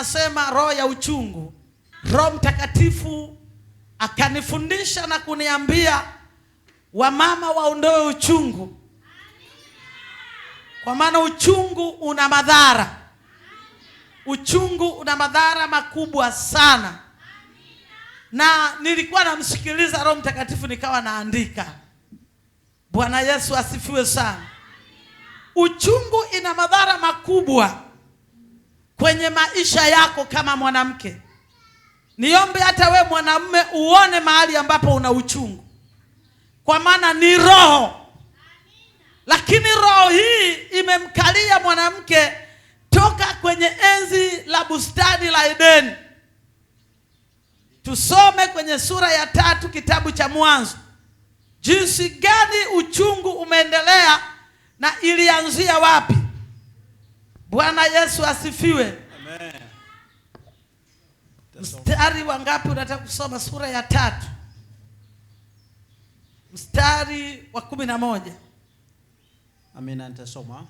anasema roho ya uchungu. Roho Mtakatifu akanifundisha na kuniambia wamama waondoe uchungu, kwa maana uchungu una madhara. Uchungu una madhara makubwa sana. Na nilikuwa namsikiliza Roho Mtakatifu nikawa naandika. Bwana Yesu asifiwe sana. Uchungu ina madhara makubwa kwenye maisha yako kama mwanamke. Niombe hata we mwanamume uone mahali ambapo una uchungu, kwa maana ni roho. Lakini roho hii imemkalia mwanamke toka kwenye enzi la bustani la Edeni. Tusome kwenye sura ya 3 kitabu cha Mwanzo, jinsi gani uchungu umeendelea na ilianzia wapi. Bwana Yesu asifiwe. Amen. Mstari wangapi unataka kusoma? Sura ya 3 mstari wa 11. Amina, nitasoma.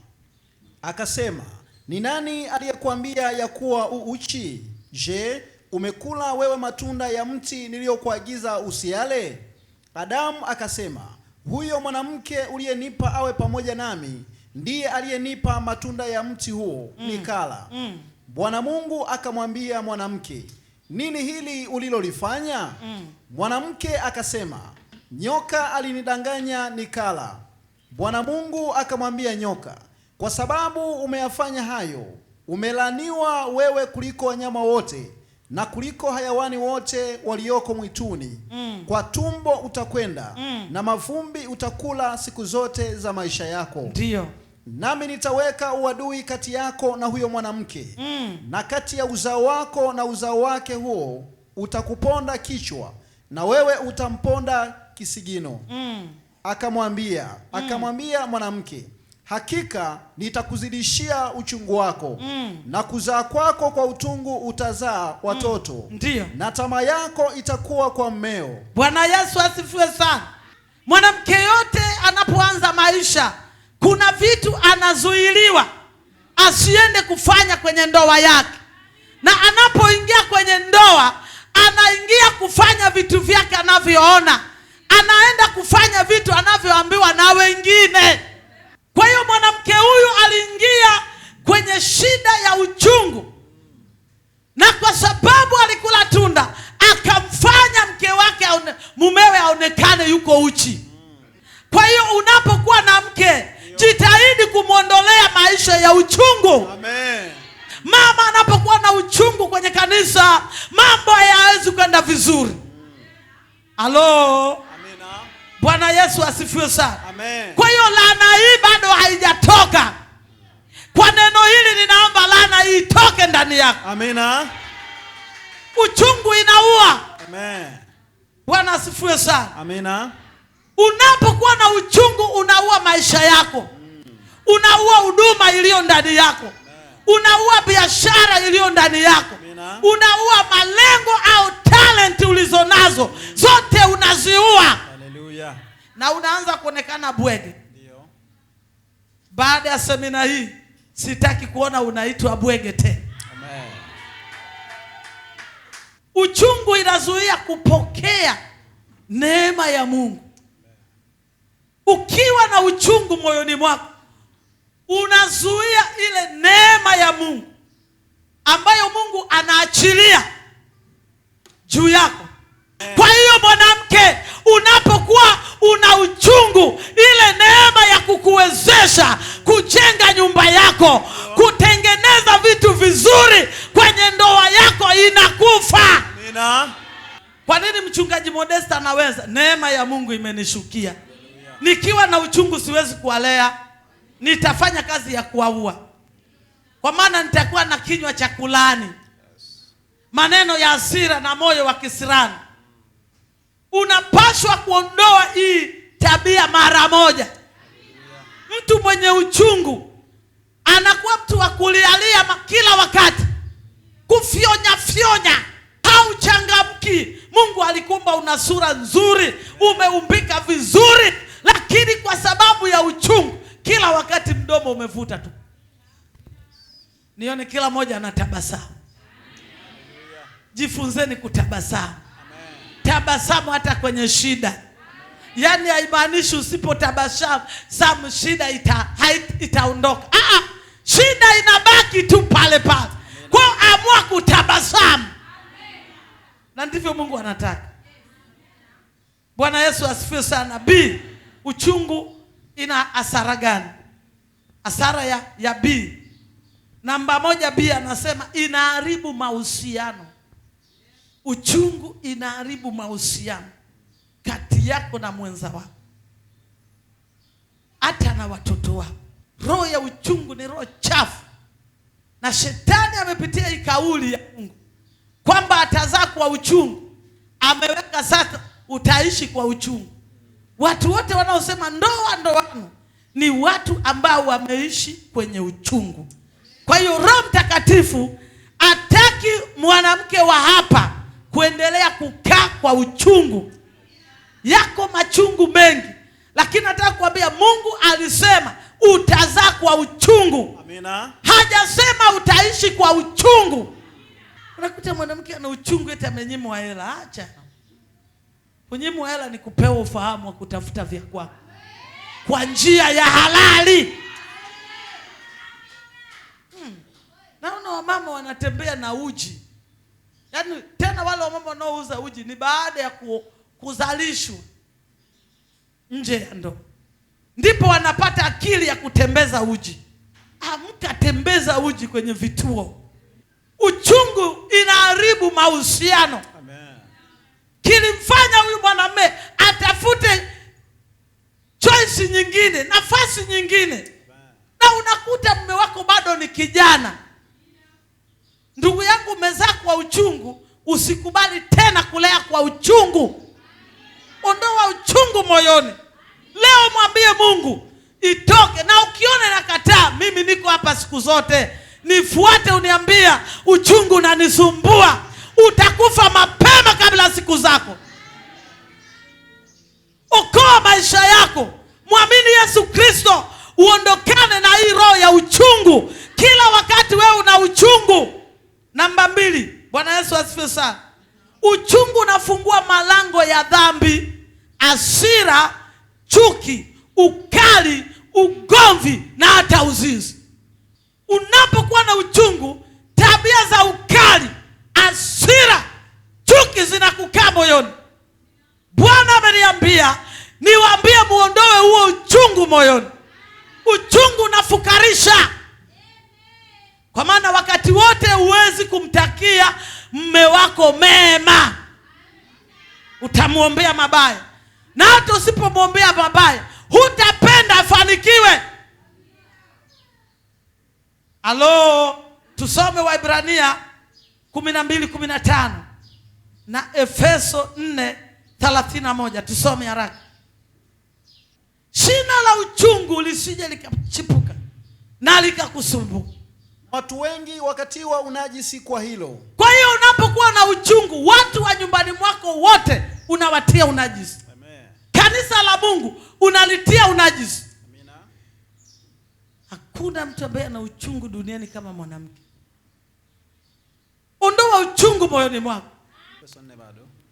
Akasema, ni nani aliyekuambia ya kuwa uchi? Je, umekula wewe matunda ya mti niliyokuagiza usiale? Adamu akasema, huyo mwanamke uliyenipa awe pamoja nami ndiye aliyenipa matunda ya mti huo nikala. Bwana Mungu akamwambia mwanamke, nini hili ulilolifanya? Mwanamke akasema, nyoka alinidanganya nikala. Bwana Mungu akamwambia nyoka, kwa sababu umeyafanya hayo, umelaniwa wewe kuliko wanyama wote na kuliko hayawani wote walioko mwituni. Kwa tumbo utakwenda na mavumbi utakula siku zote za maisha yako. Ndiyo. Nami nitaweka uadui kati yako na huyo mwanamke, na kati ya uzao wako na uzao wake, huo utakuponda kichwa na wewe utamponda kisigino. Akamwambia mwanamke, hakika nitakuzidishia uchungu wako, na kuzaa kwako kwa utungu utazaa watoto. Ndiyo. Na tamaa yako itakuwa kwa mmeo. Bwana Yesu asifiwe sana. Mwanamke yote anapoanza maisha, kuna vitu anazuiliwa asiende kufanya kwenye ndoa yake, na anapoingia kwenye ndoa anaingia kufanya vitu vyake anavyoona, anaenda kufanya vitu anavyoambiwa na wengine. Kwa hiyo mwanamke huyu aliingia kwenye shida ya uchungu, na kwa sababu alikula tunda akamfanya mke wake mumewe aonekane yuko uchi. Kwa hiyo unapokuwa na mke, jitahidi kumwondolea maisha ya uchungu. Amen. Mama anapokuwa na uchungu kwenye kanisa, mambo hayawezi kwenda vizuri. Halo. Amina. Bwana Yesu asifiwe sana. Amen. Kwa hiyo laana hii bado haijatoka. Kwa neno hili ninaomba laana hii itoke ndani yako. Amina. Uchungu inaua. Amen. Bwana asifiwe sana. Amina. Unapokuwa na uchungu unaua maisha yako. Unaua huduma iliyo ndani yako. Unaua biashara iliyo ndani yako. Unaua malengo au talent ulizonazo. Zote unaziua. Haleluya. Na unaanza kuonekana bwege. Ndio. Baada ya semina hii sitaki kuona unaitwa bwege tena. Amen. Uchungu inazuia kupokea neema ya Mungu. Ukiwa na uchungu moyoni mwako, unazuia ile neema ya Mungu ambayo Mungu anaachilia juu yako. Kwa hiyo mwanamke, unapokuwa una uchungu, ile neema ya kukuwezesha kujenga nyumba yako, kutengeneza vitu vizuri kwenye ndoa yako inakufa. Amina. Kwa nini mchungaji Modesta anaweza? Neema ya Mungu imenishukia. Nikiwa na uchungu siwezi kuwalea, nitafanya kazi ya kuwaua. Kwa maana nitakuwa na kinywa cha kulani, maneno ya hasira na moyo wa kisirani. Unapaswa kuondoa hii tabia mara moja. Mtu mwenye uchungu anakuwa mtu wa kulialia kila wakati, kufyonya, hauchangamki. Mungu alikumba una sura nzuri, umeumbika vizuri, lakini kwa sababu ya uchungu kila wakati mdomo umevuta tu. Nione kila moja anatabasamu. jifunzeni kutabasamu. Tabasamu hata kwenye shida. Yaani haimaanishi usipotabasamu shida itaondoka. Shida inabaki tu pale pale. Kwa amua kutabasamu. Na ndivyo Mungu anataka. Bwana Yesu asifiwe sana. B, uchungu ina hasara gani? Hasara ya B. Namba 1 B anasema inaharibu mahusiano. Uchungu inaharibu mahusiano kati yako na mwenza wako, hata na watoto wako. Roho ya uchungu ni roho chafu, na shetani amepitia hii kauli ya Mungu kwamba atazaa kwa uchungu. Ameweka sasa utaishi kwa uchungu. Watu wote wanaosema ndoano ni watu ambao wameishi kwenye uchungu. Kwa hiyo Roho Mtakatifu hataki mwanamke wa hapa kuendelea kukaa kwa uchungu. Yako machungu mengi, lakini nataka kuambia Mungu alisema utazaa kwa uchungu. Amina. Hajasema utaishi kwa uchungu. Unakuta mwanamke ana uchungu eti amenyimwa hela. Acha. Kunyimwa hela ni kupewa ufahamu wa kutafuta vya kwako kwa njia ya halali. Naona wamama wanatembea na uji. Yaani tena wale wamama wanaouza uji ni baada ya kuzalishwa nje ya ndoa, ndipo wanapata akili ya kutembeza uji. Amka, tembeza uji kwenye vituo. Uchungu inaharibu mahusiano. Amen. Kilimfanya huyu mwanamume atafute choice nyingine, nafasi nyingine. Amen. Na unakuta mume wako bado ni kijana. Ndugu yangu, umezaa kwa uchungu, usikubali tena kulea kwa uchungu. Ondoa uchungu moyoni. Leo mwambie Mungu itoke, na ukiona nakataa, mimi niko hapa siku zote, nifuate uniambia uchungu unanisumbua. Utakufa mapema kabla siku zako. Okoa maisha yako. Mwamini Yesu Kristo, uondokane na hii roho ya uchungu. Kila wakati wewe una uchungu. Namba 2, Bwana Yesu asifiwe sana. Uchungu unafungua malango ya dhambi, hasira, chuki, ukali, ugomvi na hata uzinzi. Unapokuwa na uchungu, tabia za ukali, hasira, chuki zinakukaa moyoni. Bwana ameniambia niwaambie muondoe huo uchungu moyoni. Uchungu unafukarisha. Kwa maana wakati wote huwezi kumtakia mume wako mema. Utamuombea mabaya. Na hata usipomwombea mabaya, hutapenda afanikiwe. Halo, tusome Waebrania 12:15 na Efeso 4:31. Tusome haraka. Shina la uchungu lisije likachipuka na likakusumbua. Watu wengi wakatiwa unajisi kwa hilo. Kwa hiyo unapokuwa na uchungu, watu wa nyumbani mwako wote unawatia unajisi. Amen. Kanisa la Mungu unalitia unajisi. Amina. Hakuna mtu ambaye ana uchungu duniani kama mwanamke. Ondoa uchungu moyoni mwako.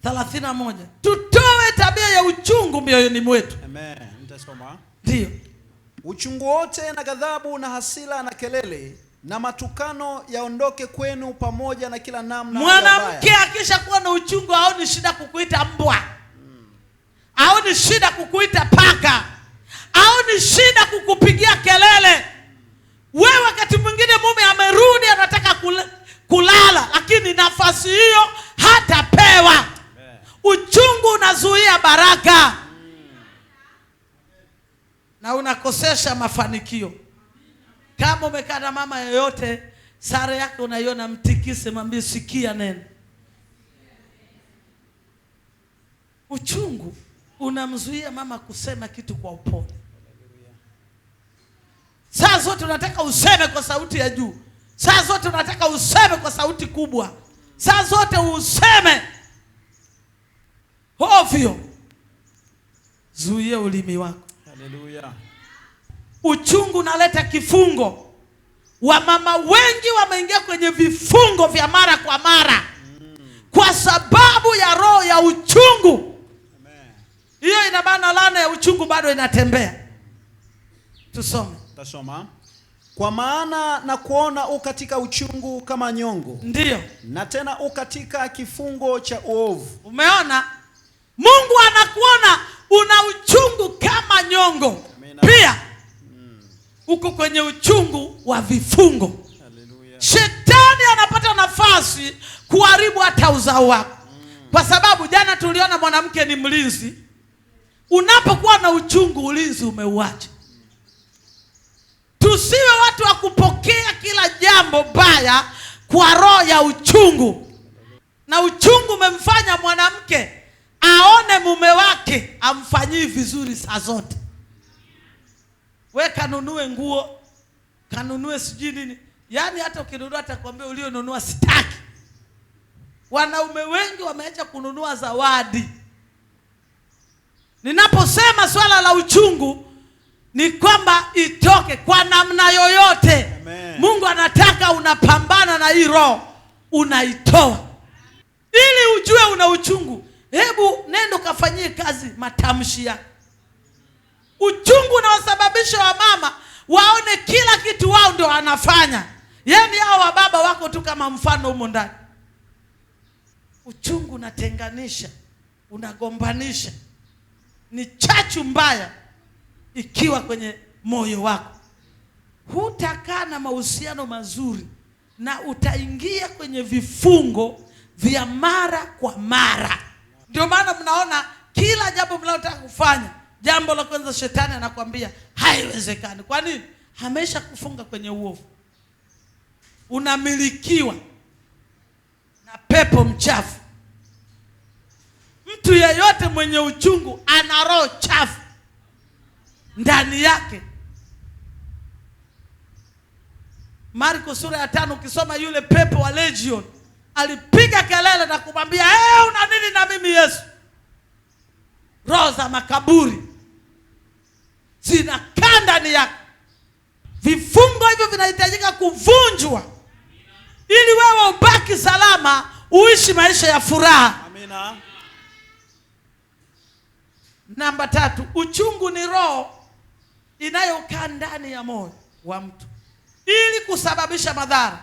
31. Tutoe tabia ya uchungu mioyoni mwetu. Amen. Nitasoma. Ndio. Uchungu wote na ghadhabu na hasira na kelele na matukano yaondoke kwenu, pamoja na kila namna ya baya. Mwanamke akisha kuwa na uchungu haoni shida kukuita mbwa. Haoni shida kukuita paka. Haoni shida kukupigia kelele. Wewe wakati mwingine mume amerudi anataka kulala, lakini nafasi hiyo hatapewa. Uchungu unazuia baraka. Na unakosesha mafanikio. Kama umekaa na mama yoyote, sare yake unaiona, mtikise, mwambie sikia neno. Uchungu unamzuia mama kusema kitu kwa upole. Saa zote unataka useme kwa sauti ya juu. Saa zote unataka useme kwa sauti kubwa. Saa zote useme ovyo. Zuia ulimi wako. Haleluya. Uchungu unaleta kifungo. Wamama wengi wameingia kwenye vifungo vya mara kwa mara. kwa sababu ya roho ya uchungu. Hiyo ina maana laana ya uchungu bado inatembea. Tusome. Tasoma. Kwa maana na kuona u katika uchungu kama nyongo. Ndiyo. Na tena u katika kifungo cha uovu. Umeona? Mungu anakuona una uchungu kama nyongo. Amina. Pia uko kwenye uchungu wa vifungo. Hallelujah. Shetani anapata nafasi kuharibu hata uzao wako. Kwa sababu jana tuliona mwanamke ni mlinzi. Unapokuwa na uchungu, ulinzi umeuacha. Tusiwe watu wa kupokea kila jambo baya kwa roho ya uchungu. Na uchungu umemfanya mwanamke aone mume wake amfanyii vizuri saa zote. We kanunue nguo, kanunue sijui nini. Yaani hata ukinunua atakwambia ulionunua sitaki. Wanaume wengi wameacha kununua zawadi. Ninaposema swala la uchungu ni kwamba itoke kwa namna yoyote. Amen. Mungu anataka unapambana na hii roho, unaitoa. Ili ujue una uchungu, hebu nenda kafanyie kazi matamshi yako. Uchungu unaosababisha wamama waone kila kitu wao ndio anafanya. Yaani hao wababa wako tu kama mfano humo ndani. Uchungu unatenganisha, unagombanisha. Ni chachu mbaya ikiwa kwenye moyo wako. Hutakaa na mahusiano mazuri na utaingia kwenye vifungo vya mara kwa mara. Ndio maana mnaona kila jambo mnalotaka kufanya, jambo la kwanza shetani anakuambia haiwezekani. Kwa nini? Amesha kufunga kwenye uovu. Unamilikiwa na pepo mchafu. Mtu yeyote mwenye uchungu ana roho chafu ndani yake. Marko sura ya 5 ukisoma, yule pepo wa Legion alipiga kelele na kumwambia, una nini na mimi Yesu? Roho za makaburi zinakaa ndani yake. Vifungo hivyo vinahitajika kuvunjwa ili wewe ubaki salama, uishi maisha ya furaha. Amina. Namba 3, uchungu ni roho inayokaa ndani ya moyo wa mtu ili kusababisha madhara.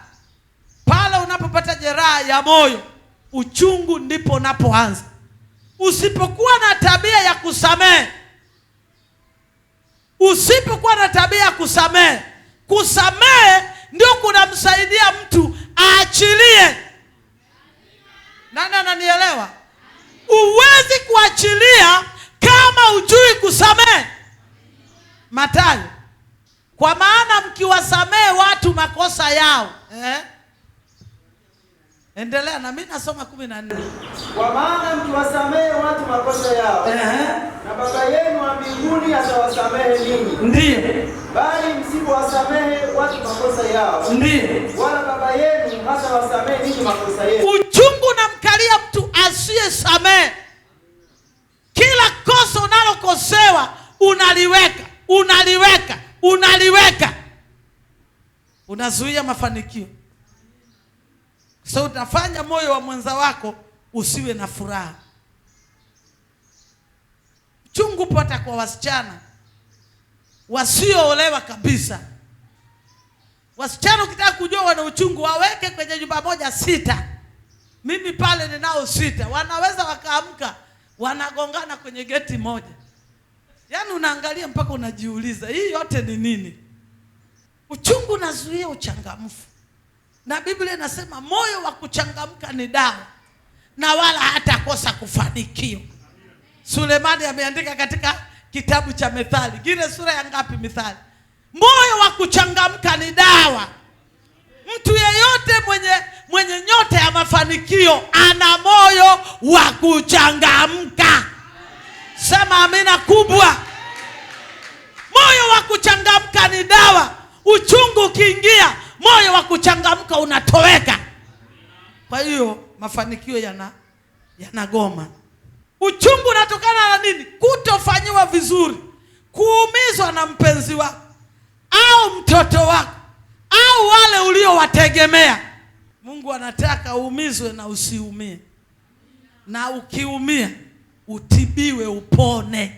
Pale unapopata jeraha ya moyo, uchungu ndipo unapoanza. Usipokuwa na tabia ya kusamehe, kusamehe ndio kunamsaidia mtu aachilie. Nani ananielewa? Uwezi kuachilia kama hujui kusamehe. Mathayo, kwa maana mkiwasamehe watu makosa yao. Endelea na mimi nasoma 14. Kwa maana mkiwasamehe watu makosa yao, na Baba yenu wa mbinguni atawasamehe ninyi. Ndiyo. Bali msipowasamehe watu makosa yao, ndiyo, wala Baba yenu hatawasamehe ninyi makosa yenu. Uchungu unamkalia mtu asiyesamehe. Kila kosa unalokosewa unaliweka. Unazuia mafanikio. So utafanya moyo wa mwenza wako usiwe na furaha. Uchungu pata kwa wasichana wasioolewa kabisa. Wasichana ukitaka kujua wana uchungu, waweke kwenye nyumba moja 6. Mimi pale ninao 6. Wanaweza wakaamka wanagongana kwenye geti moja. Yaani unaangalia mpaka unajiuliza hii yote ni nini? Uchungu unazuia uchangamfu. Na Biblia inasema moyo wa kuchangamka ni dawa, na wala hatakosa kufanikiwa. Sulemani ameandika katika kitabu cha Methali. Gine sura ya ngapi Methali? Moyo wa kuchangamka ni dawa. Mtu yeyote mwenye nyota ya mafanikio ana moyo wa kuchangamka. Sema amina kubwa. Moyo wa kuchangamka ni dawa. Uchungu ukiingia, moyo wa kuchangamka unatoweka. Kwa hiyo mafanikio yanagoma. Uchungu unatokana na nini? Kutofanyiwa vizuri, kuumizwa na mpenzi wako au mtoto wako au wale uliowategemea. Mungu anataka uumizwe na usiumie. na ukiumia utibiwe upone.